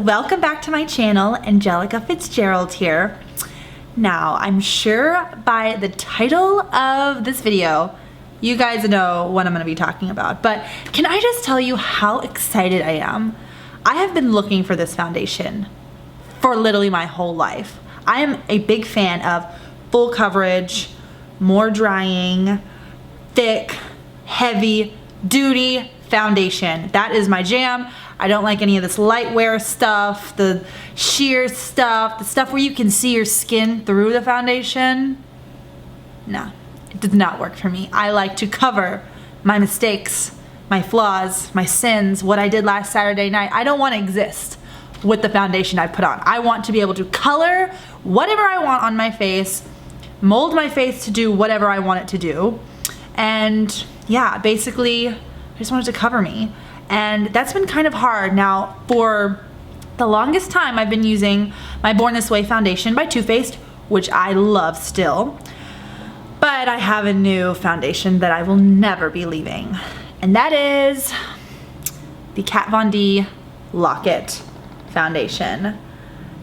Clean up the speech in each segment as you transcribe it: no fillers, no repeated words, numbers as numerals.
welcome back to my channel. Angelica Fitzgerald here. Now, I'm sure by the title of this video, you guys know what I'm gonna be talking about, but can I just tell you how excited I am? I have been looking for this foundation for literally my whole life. I am a big fan of full coverage, more drying, thick, heavy duty foundation. That is my jam. I don't like any of this light wear stuff, the sheer stuff, the stuff where you can see your skin through the foundation. No, it does not work for me. I like to cover my mistakes, my flaws, my sins, what I did last Saturday night. I don't want to exist with the foundation I put on. I want to be able to color whatever I want on my face, mold my face to do whatever I want it to do. And yeah, basically, I just wanted to cover me. And that's been kind of hard. Now, for the longest time, I've been using my Born This Way foundation by Too Faced, which I love still. But I have a new foundation that I will never be leaving. And that is the Kat Von D Lock-It foundation.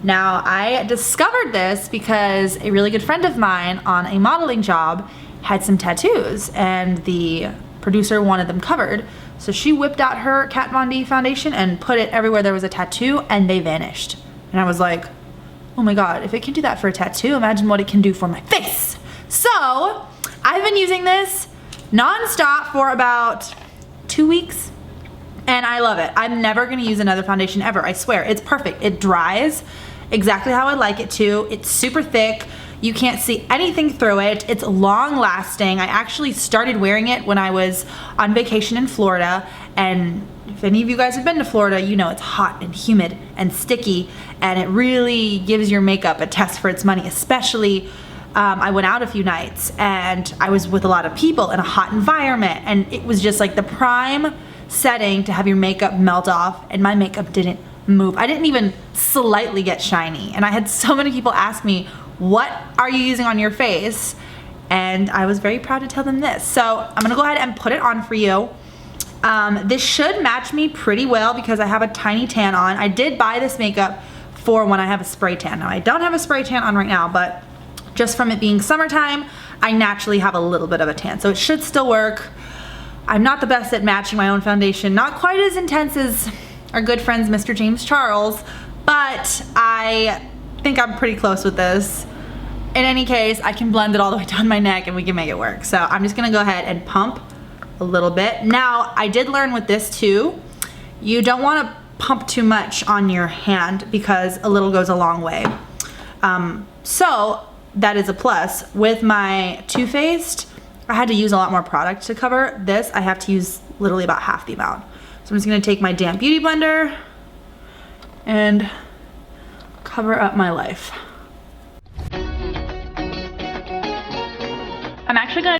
Now, I discovered this because a really good friend of mine on a modeling job had some tattoos and the producer wanted them covered. So she whipped out her Kat Von D foundation and put it everywhere there was a tattoo, and they vanished. And I was like, oh my God, if it can do that for a tattoo, imagine what it can do for my face. So I've been using this nonstop for about 2 weeks, and I love it. I'm never gonna use another foundation ever, I swear. It's perfect. It dries exactly how I like it to. It's super thick. You can't see anything through it. It's long lasting. I actually started wearing it when I was on vacation in Florida, and if any of you guys have been to Florida, you know it's hot and humid and sticky, and it really gives your makeup a test for its money, especially I went out a few nights and I was with a lot of people in a hot environment, and it was just like the prime setting to have your makeup melt off, and my makeup didn't move. I didn't even slightly get shiny, and I had so many people ask me, what are you using on your face? And I was very proud to tell them this. So I'm gonna go ahead and put it on for you. This should match me pretty well because I have a tiny tan on. I did buy this makeup for when I have a spray tan. Now I don't have a spray tan on right now, but just from it being summertime, I naturally have a little bit of a tan. So it should still work. I'm not the best at matching my own foundation. Not quite as intense as our good friends, Mr. James Charles, but I think I'm pretty close with this. In any case, I can blend it all the way down my neck and we can make it work. So I'm just gonna go ahead and pump a little bit. Now, I did learn with this too, you don't wanna pump too much on your hand because a little goes a long way. So that is a plus. With my Too Faced, I had to use a lot more product to cover this. I have to use literally about half the amount. So I'm just gonna take my damp beauty blender and cover up my life. I'm actually gonna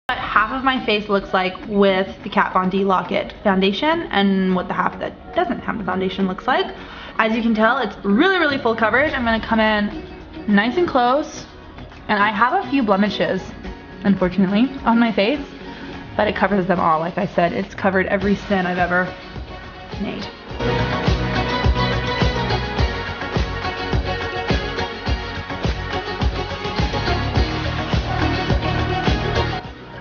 what half of my face looks like with the Kat Von D Lock-It foundation and what the half that doesn't have the foundation looks like. As you can tell, it's really, really full coverage. I'm gonna come in nice and close, and I have a few blemishes, unfortunately, on my face, but it covers them all. Like I said, it's covered every sin I've ever made.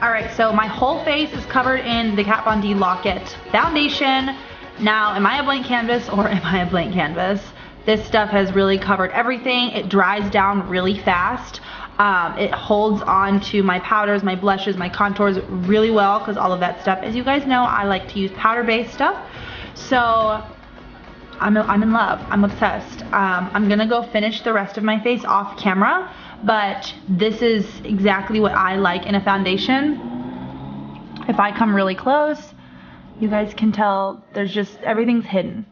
All right, so my whole face is covered in the Kat Von D Lock-It foundation. Now, am I a blank canvas or am I a blank canvas? This stuff has really covered everything. It dries down really fast. It holds on to my powders, my blushes, my contours really well because all of that stuff, as you guys know, I like to use powder-based stuff. So I'm in love. I'm obsessed. I'm gonna go finish the rest of my face off camera, but this is exactly what I like in a foundation. If I come really close, you guys can tell there's just, everything's hidden.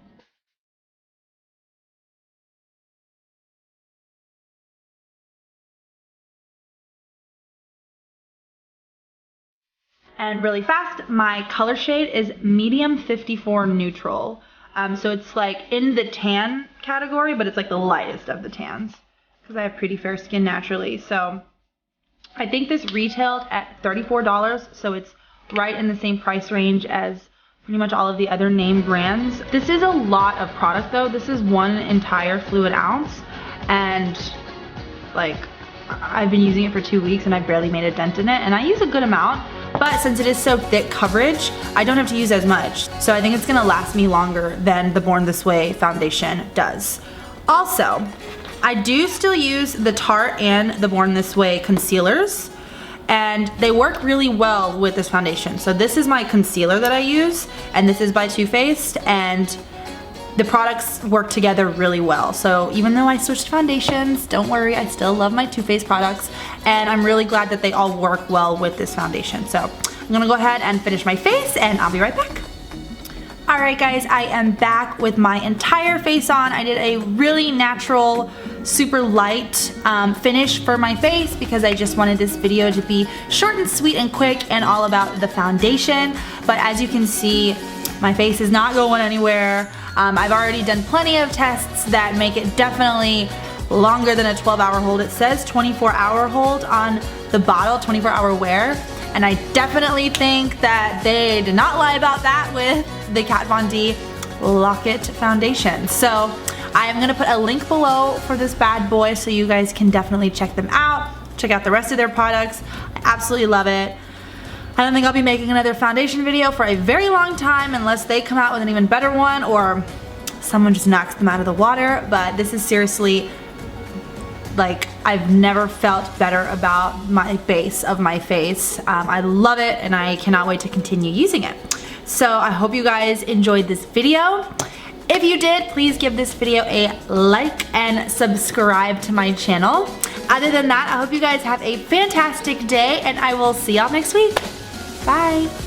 And really fast, my color shade is medium 54 neutral. So it's like in the tan category, but it's like the lightest of the tans because I have pretty fair skin naturally. So I think this retailed at $34, so it's right in the same price range as pretty much all of the other name brands. This is a lot of product though. This is 1 entire fluid ounce, and like I've been using it for 2 weeks and I barely made a dent in it, and I use a good amount, but since it is so thick coverage, I don't have to use as much. So I think it's gonna last me longer than the Born This Way foundation does. Also, I do still use the Tarte and the Born This Way concealers, and they work really well with this foundation. So this is my concealer that I use, and this is by Too Faced, and the products work together really well. So even though I switched foundations, don't worry, I still love my Too Faced products, and I'm really glad that they all work well with this foundation. So I'm gonna go ahead and finish my face, and I'll be right back. Alright guys, I am back with my entire face on. I did a really natural, super light finish for my face because I just wanted this video to be short and sweet and quick and all about the foundation. But as you can see, my face is not going anywhere. I've already done plenty of tests that make it definitely longer than a 12-hour hold. It says 24-hour hold on the bottle, 24-hour wear, and I definitely think that they did not lie about that with the Kat Von D Lock-It foundation. So I am gonna put a link below for this bad boy so you guys can definitely check them out. Check out the rest of their products. I absolutely love it. I don't think I'll be making another foundation video for a very long time unless they come out with an even better one or someone just knocks them out of the water. But this is seriously, like, I've never felt better about my base of my face. I love it and I cannot wait to continue using it. So I hope you guys enjoyed this video. If you did, please give this video a like and subscribe to my channel. Other than that, I hope you guys have a fantastic day and I will see y'all next week. Bye.